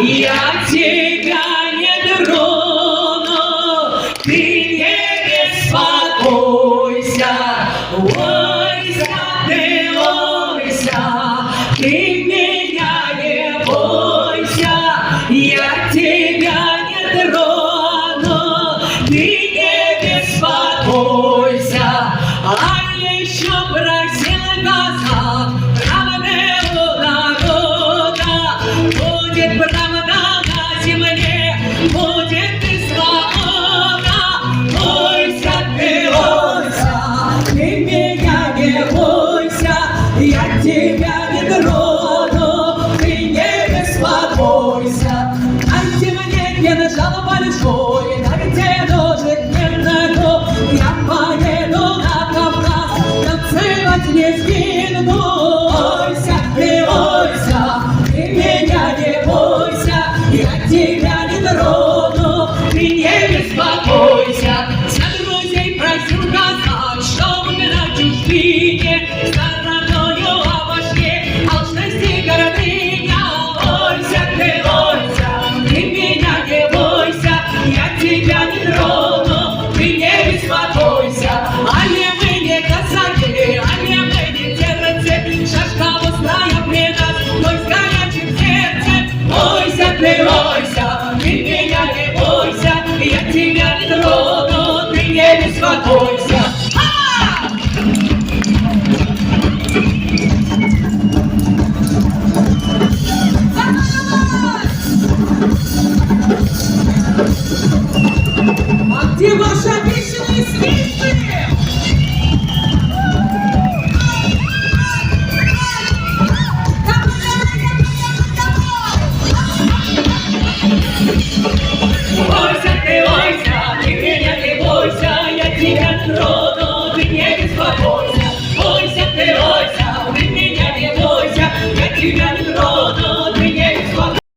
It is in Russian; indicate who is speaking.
Speaker 1: я тебя не трону, ты не беспокойся, ойся, ты меня не бойся, я тебя не трону, ты не беспокойся, а еще просил казак, правда народа, будет правда на земле, будет и свобода, бойся, ты меня не бойся, я тебя не трону, ты не беспокойся. Антимонет мне нажала большой, на где ножик не ногу, я поеду на Кавказ, танцевать не сгину. Бойся, ты меня не бойся, я тебя не трону, ты не беспокойся. За друзей просил казак, чтобы на чужбине, стороною обошли, алчности гордыня. Бойся, ты меня не бойся, я тебя не трону, ты не беспокойся. Али мы не казаки, али мы не терцы, шашка острая при нас, бой с горячим сердцем. Бойся, ты меня не бойся, я тебя не трону, ты не беспокойся.